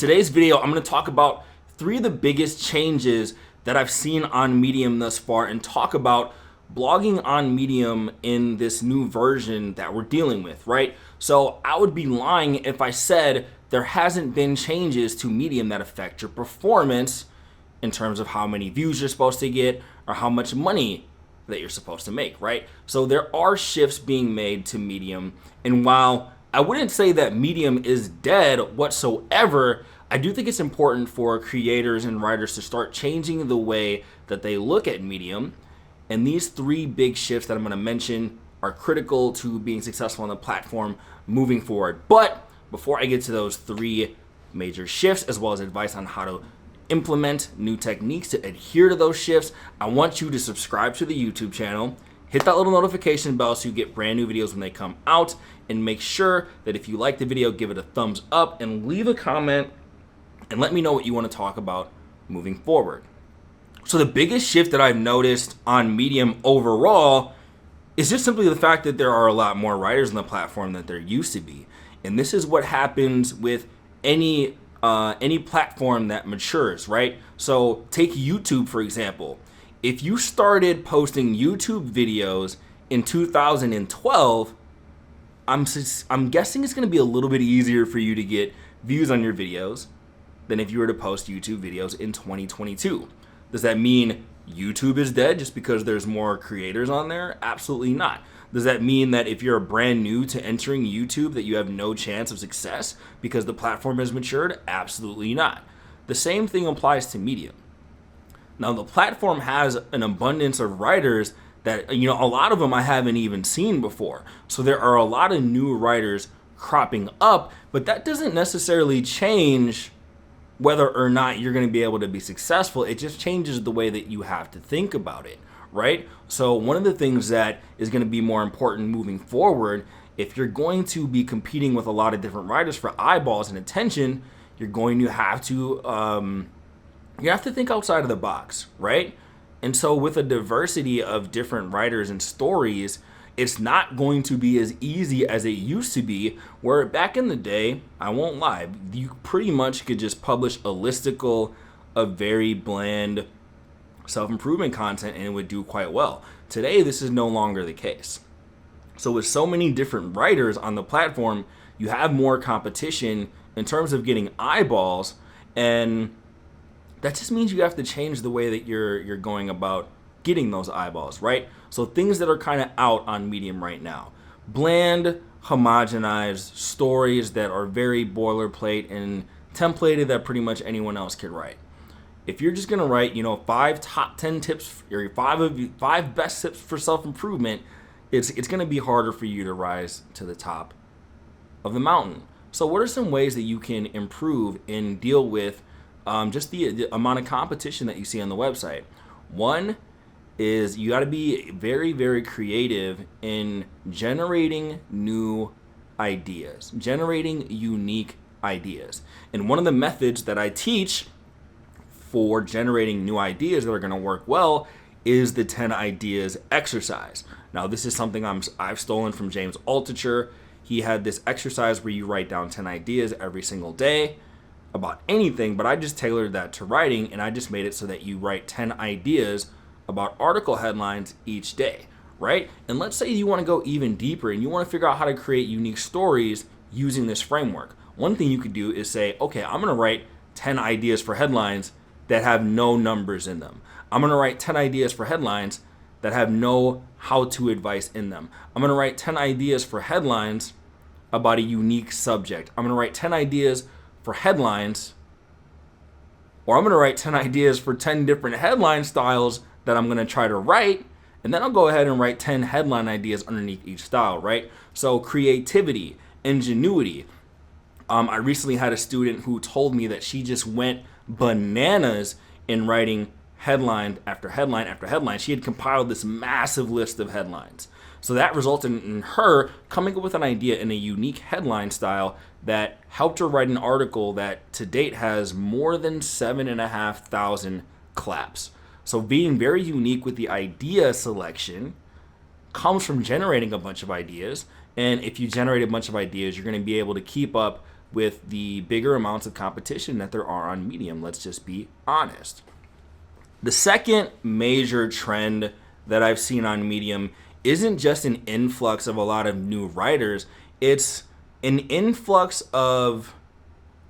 in today's video, I'm going to talk about 3 of the biggest changes that I've seen on Medium thus far and talk about blogging on Medium in this new version that we're dealing with, right? So I would be lying if I said there hasn't been changes to Medium that affect your performance in terms of how many views you're supposed to get or how much money that you're supposed to make, right? So there are shifts being made to Medium, and while I wouldn't say that Medium is dead whatsoever, I do think it's important for creators and writers to start changing the way that they look at Medium. And these 3 big shifts that I'm going to mention are critical to being successful on the platform moving forward. But before I get to those 3 major shifts, as well as advice on how to implement new techniques to adhere to those shifts, I want you to subscribe to the YouTube channel, hit that little notification bell so you get brand new videos when they come out, and make sure that if you like the video, give it a thumbs up and leave a comment and let me know what you want to talk about moving forward. So the biggest shift that I've noticed on Medium overall is just simply the fact that there are a lot more writers on the platform than there used to be. And this is what happens with any platform that matures, right? So take YouTube, for example. If you started posting YouTube videos in 2012, I'm guessing it's going to be a little bit easier for you to get views on your videos than if you were to post YouTube videos in 2022. Does that mean YouTube is dead just because there's more creators on there? Absolutely not. Does that mean that if you're brand new to entering YouTube that you have no chance of success because the platform has matured? Absolutely not. The same thing applies to Medium. Now, the platform has an abundance of writers that, a lot of them I haven't even seen before. So there are a lot of new writers cropping up, but that doesn't necessarily change whether or not you're going to be able to be successful. It just changes the way that you have to think about it, right? So one of the things that is going to be more important moving forward, if you're going to be competing with a lot of different writers for eyeballs and attention, you're going to have to think outside of the box, right? And so with a diversity of different writers and stories, it's not going to be as easy as it used to be, where back in the day, I won't lie, you pretty much could just publish a listicle of very bland self-improvement content and it would do quite well. Today, this is no longer the case. So with so many different writers on the platform, you have more competition in terms of getting eyeballs, and that just means you have to change the way that you're going about getting those eyeballs, right? So things that are kind of out on Medium right now: bland, homogenized stories that are very boilerplate and templated that pretty much anyone else could write. If you're just gonna write, 5 top 10 tips or 5 best tips for self-improvement, it's gonna be harder for you to rise to the top of the mountain. So what are some ways that you can improve and deal with just the amount of competition that you see on the website? One is you got to be very, very creative in generating new ideas, generating unique ideas. And one of the methods that I teach for generating new ideas that are going to work well is the 10 ideas exercise. Now, this is something I've stolen from James Altucher. He had this exercise where you write down 10 ideas every single day about anything, but I just tailored that to writing, and I just made it so that you write 10 ideas about article headlines each day, right? And let's say you want to go even deeper and you want to figure out how to create unique stories using this framework. One thing you could do is say, okay, I'm going to write 10 ideas for headlines that have no numbers in them. I'm going to write 10 ideas for headlines that have no how-to advice in them. I'm going to write 10 ideas for headlines about a unique subject. I'm going to write 10 ideas for headlines, or I'm going to write 10 ideas for 10 different headline styles that I'm going to try to write, and then I'll go ahead and write 10 headline ideas underneath each style, right? So creativity, ingenuity. I recently had a student who told me that she just went bananas in writing headline after headline after headline. She had compiled this massive list of headlines. So that resulted in her coming up with an idea in a unique headline style that helped her write an article that to date has more than 7,500 claps. So being very unique with the idea selection comes from generating a bunch of ideas. And if you generate a bunch of ideas, you're going to be able to keep up with the bigger amounts of competition that there are on Medium. Let's just be honest. The second major trend that I've seen on Medium isn't just an influx of a lot of new writers, it's an influx of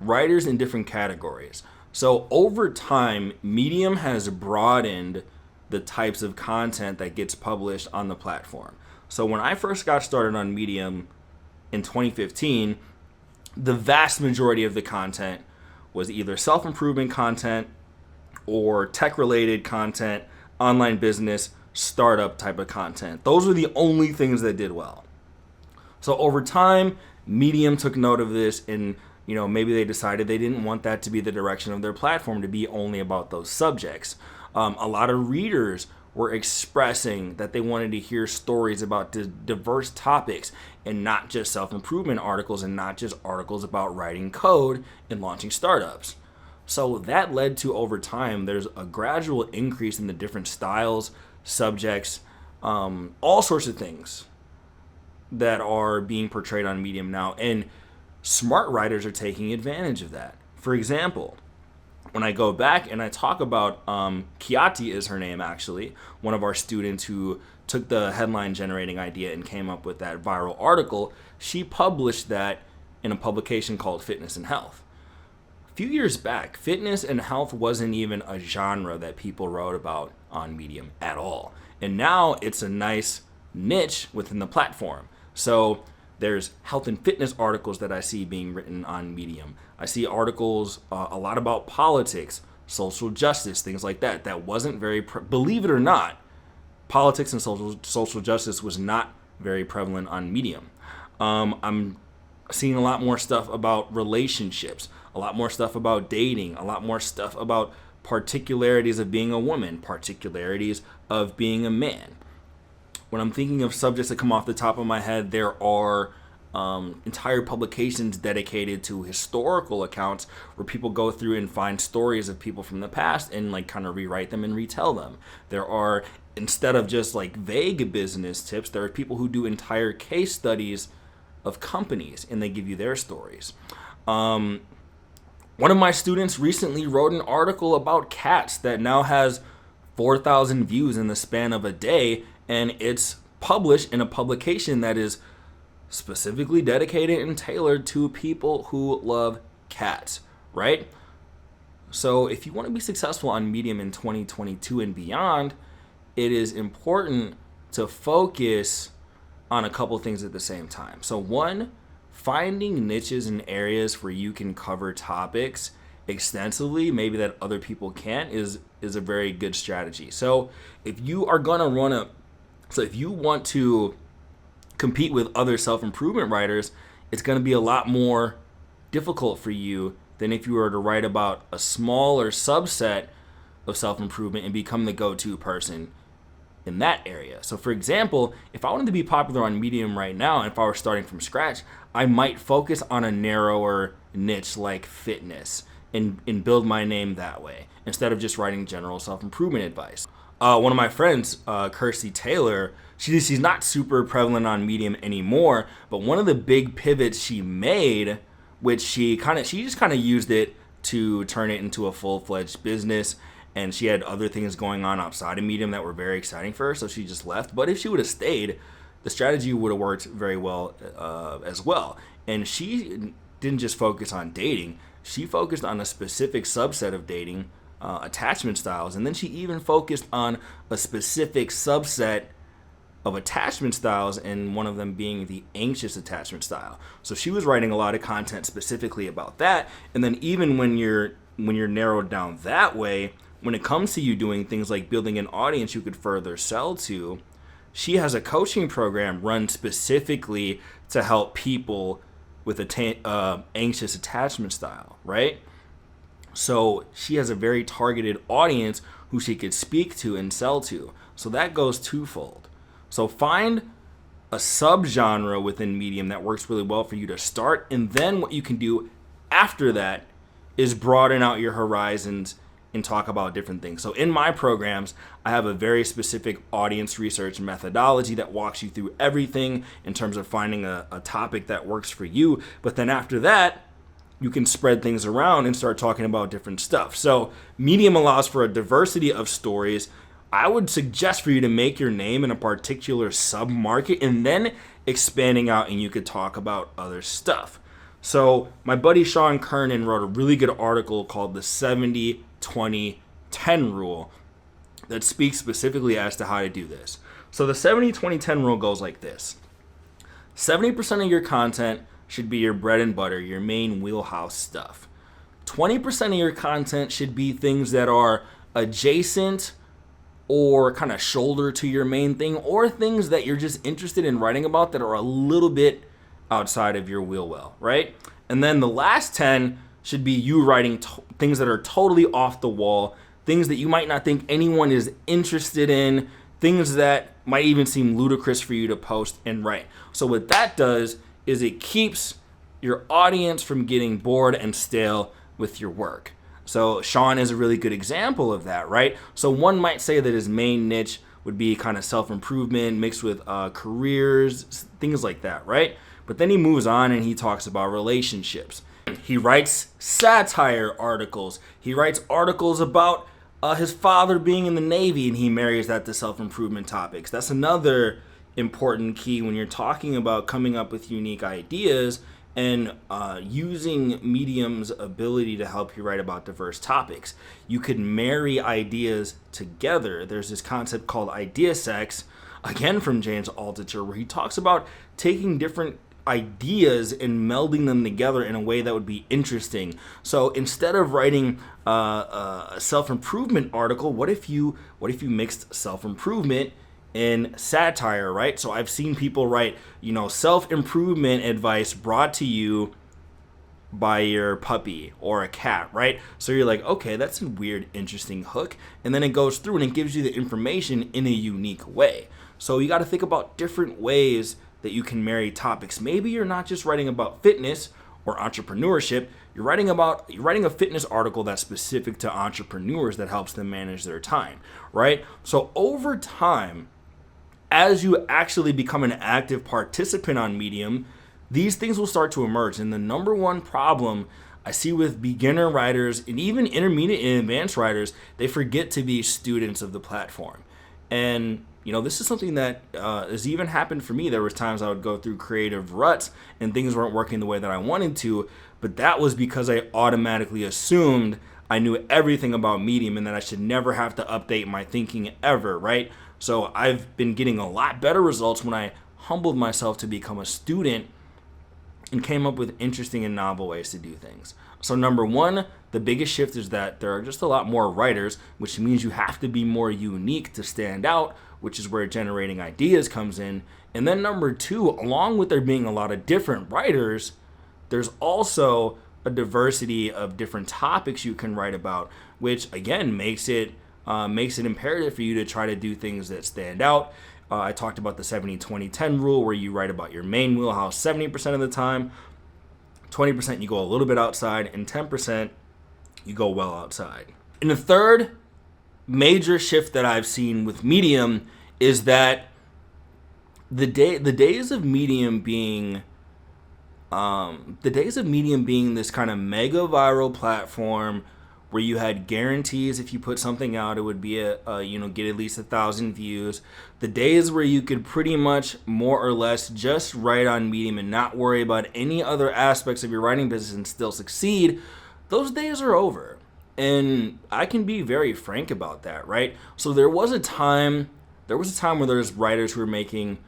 writers in different categories. So over time, Medium has broadened the types of content that gets published on the platform. So when I first got started on Medium in 2015, the vast majority of the content was either self-improvement content or tech-related content, online business, startup type of content. Those were the only things that did well. So over time, Medium took note of this, and maybe they decided they didn't want that to be the direction of their platform, to be only about those subjects. A lot of readers were expressing that they wanted to hear stories about diverse topics and not just self-improvement articles and not just articles about writing code and launching startups. So that led to, over time, there's a gradual increase in the different styles, subjects, all sorts of things that are being portrayed on Medium now. And smart writers are taking advantage of that. For example, when I go back and I talk about Kiati is her name, actually, one of our students who took the headline generating idea and came up with that viral article, she published that in a publication called Fitness and Health. A few years back, fitness and health wasn't even a genre that people wrote about on Medium at all. And now it's a nice niche within the platform. So there's health and fitness articles that I see being written on Medium. I see articles a lot about politics, social justice, things like that. That wasn't very, believe it or not, politics and social justice was not very prevalent on Medium. I'm seeing a lot more stuff about relationships, a lot more stuff about dating, a lot more stuff about particularities of being a woman, particularities of being a man. When I'm thinking of subjects that come off the top of my head, there are entire publications dedicated to historical accounts where people go through and find stories of people from the past and kind of rewrite them and retell them. There are, instead of just vague business tips, there are people who do entire case studies of companies and they give you their stories. One of my students recently wrote an article about cats that now has 4,000 views in the span of a day, and it's published in a publication that is specifically dedicated and tailored to people who love cats, right? So if you want to be successful on Medium in 2022 and beyond, it is important to focus on a couple things at the same time. So one, finding niches and areas where you can cover topics extensively, maybe that other people can't, is a very good strategy. So if you want to compete with other self-improvement writers, it's going to be a lot more difficult for you than if you were to write about a smaller subset of self-improvement and become the go-to person in that area. So for example, if I wanted to be popular on Medium right now, and if I were starting from scratch, I might focus on a narrower niche like fitness and build my name that way, instead of just writing general self-improvement advice. One of my friends, Kirsty Taylor, she's not super prevalent on Medium anymore, but one of the big pivots she made, which she just kind of used it to turn it into a full-fledged business, and she had other things going on outside of Medium that were very exciting for her, so she just left. But if she would have stayed, the strategy would have worked very well as well. And she didn't just focus on dating, she focused on a specific subset of dating, attachment styles, and then she even focused on a specific subset of attachment styles, and one of them being the anxious attachment style. So she was writing a lot of content specifically about that. And then even when you're narrowed down that way, when it comes to you doing things like building an audience you could further sell to, she has a coaching program run specifically to help people with anxious attachment style, right? So she has a very targeted audience who she could speak to and sell to. So that goes twofold. So find a subgenre within Medium that works really well for you to start, and then what you can do after that is broaden out your horizons and talk about different things. So in my programs, I have a very specific audience research methodology that walks you through everything in terms of finding a topic that works for you. But then after that, you can spread things around and start talking about different stuff. So Medium allows for a diversity of stories. I would suggest for you to make your name in a particular sub-market and then expanding out, and you could talk about other stuff. So my buddy Sean Kernan wrote a really good article called the 70-20-10 rule that speaks specifically as to how to do this. So the 70-20-10 rule goes like this. 70% of your content should be your bread and butter, your main wheelhouse stuff. 20% of your content should be things that are adjacent or kind of shoulder to your main thing, or things that you're just interested in writing about that are a little bit outside of your wheel well, right? And then the last 10 should be you writing things that are totally off the wall, things that you might not think anyone is interested in, things that might even seem ludicrous for you to post and write. So what that does is it keeps your audience from getting bored and stale with your work. So Sean is a really good example of that, right? So one might say that his main niche would be kind of self-improvement mixed with careers, things like that, right? But then he moves on and he talks about relationships. He writes satire articles. He writes articles about his father being in the Navy, and he marries that to self-improvement topics. That's another important key when you're talking about coming up with unique ideas and using Medium's ability to help you write about diverse topics. You could marry ideas together. There's this concept called idea sex, again from James Altucher, where he talks about taking different ideas and melding them together in a way that would be interesting. So instead of writing a self-improvement article, what if you mixed self-improvement in satire, right? So I've seen people write, self-improvement advice brought to you by your puppy or a cat, right? So you're like, okay, that's a weird, interesting hook. And then it goes through and it gives you the information in a unique way. So you got to think about different ways that you can marry topics. Maybe you're not just writing about fitness or entrepreneurship. You're writing a fitness article that's specific to entrepreneurs that helps them manage their time, right? So over time, as you actually become an active participant on Medium, these things will start to emerge. And the number one problem I see with beginner writers and even intermediate and advanced writers, they forget to be students of the platform. And this is something that has even happened for me. There was times I would go through creative ruts and things weren't working the way that I wanted to, but that was because I automatically assumed I knew everything about Medium and that I should never have to update my thinking ever, right? So I've been getting a lot better results when I humbled myself to become a student and came up with interesting and novel ways to do things. So number one, the biggest shift is that there are just a lot more writers, which means you have to be more unique to stand out, which is where generating ideas comes in. And then number two, along with there being a lot of different writers, there's also a diversity of different topics you can write about, which again makes it imperative for you to try to do things that stand out. I talked about the 70-20-10 rule, where you write about your main wheelhouse 70% of the time, 20% you go a little bit outside, and 10% you go well outside. And the third major shift that I've seen with Medium is that the days of Medium being this kind of mega viral platform where you had guarantees if you put something out it would be get at least 1,000 views. The days where you could pretty much more or less just write on Medium and not worry about any other aspects of your writing business and still succeed, those days are over. And I can be very frank about that, right? So there was a time where there's writers who were making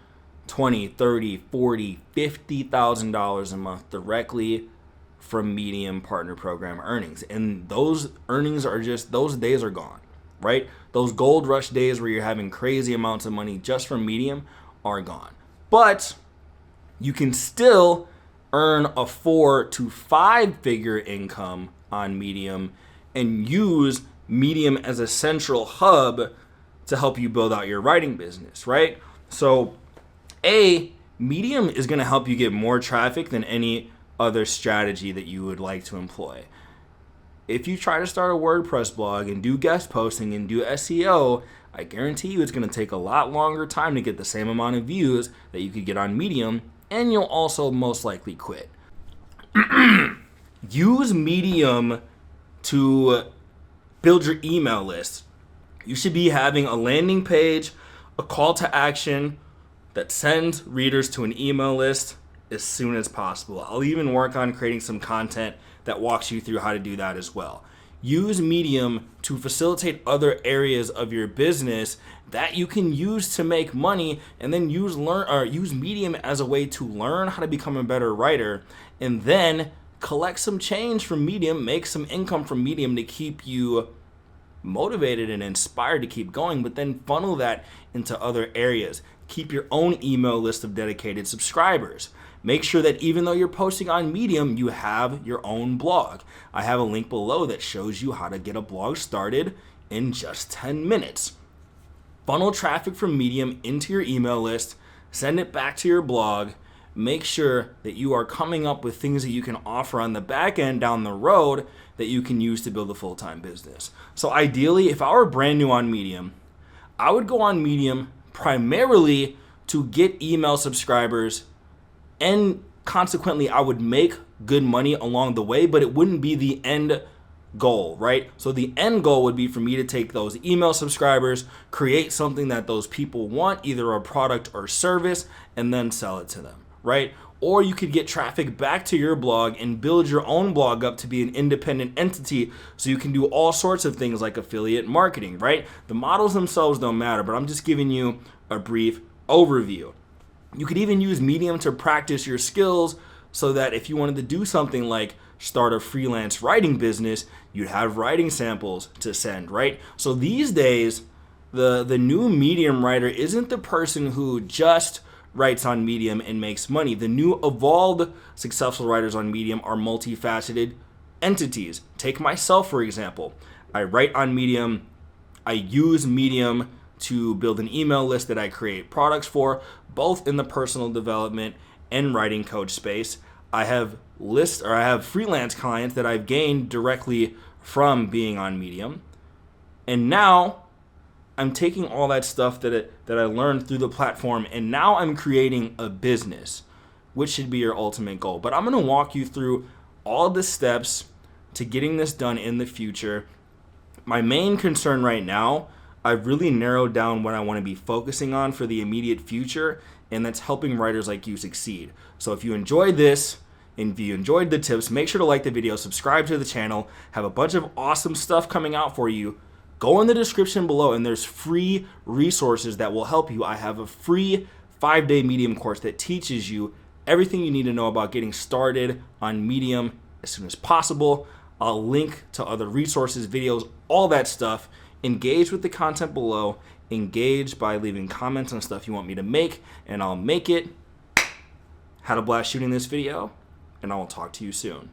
$20, $30, $40, $50,000 a month directly from Medium partner program earnings. And those earnings those days are gone, right? Those gold rush days where you're having crazy amounts of money just from Medium are gone. But you can still earn a 4 to 5 figure income on Medium and use Medium as a central hub to help you build out your writing business, right? So Medium is going to help you get more traffic than any other strategy that you would like to employ. If you try to start a WordPress blog and do guest posting and do SEO, I guarantee you it's going to take a lot longer time to get the same amount of views that you could get on Medium, and you'll also most likely quit. Use Medium to build your email list. You should be having a landing page, a call to action that sends readers to an email list as soon as possible. I'll even work on creating some content that walks you through how to do that as well. Use Medium to facilitate other areas of your business that you can use to make money, and then use Medium as a way to learn how to become a better writer, and then collect some change from Medium, make some income from Medium to keep you motivated and inspired to keep going, but then funnel that into other areas. Keep your own email list of dedicated subscribers. Make sure that even though you're posting on Medium, you have your own blog. I have a link below that shows you how to get a blog started in just 10 minutes. Funnel traffic from Medium into your email list, send it back to your blog. Make sure that you are coming up with things that you can offer on the back end down the road that you can use to build a full-time business. So ideally, if I were brand new on Medium, I would go on Medium primarily to get email subscribers, and consequently I would make good money along the way, but it wouldn't be the end goal, right? So the end goal would be for me to take those email subscribers, create something that those people want, either a product or service, and then sell it to them, right? Or you could get traffic back to your blog and build your own blog up to be an independent entity so you can do all sorts of things like affiliate marketing, right? The models themselves don't matter, but I'm just giving you a brief overview. You could even use Medium to practice your skills so that if you wanted to do something like start a freelance writing business, you'd have writing samples to send, right? So these days, the new Medium writer isn't the person who just writes on Medium and makes money. The new evolved successful writers on Medium are multifaceted entities. Take myself, for example. I write on Medium. I use Medium to build an email list that I create products for, both in the personal development and writing coach space. I have freelance clients that I've gained directly from being on Medium. And now I'm taking all that stuff that I learned through the platform, and now I'm creating a business, which should be your ultimate goal. But I'm going to walk you through all the steps to getting this done in the future. My main concern right now, I've really narrowed down what I want to be focusing on for the immediate future, and that's helping writers like you succeed. So if you enjoyed this, and if you enjoyed the tips, make sure to like the video, subscribe to the channel, have a bunch of awesome stuff coming out for you. Go in the description below and there's free resources that will help you. I have a free 5-day Medium course that teaches you everything you need to know about getting started on Medium as soon as possible. I'll link to other resources, videos, all that stuff. Engage with the content below. Engage by leaving comments on stuff you want me to make, and I'll make it. Had a blast shooting this video, and I will talk to you soon.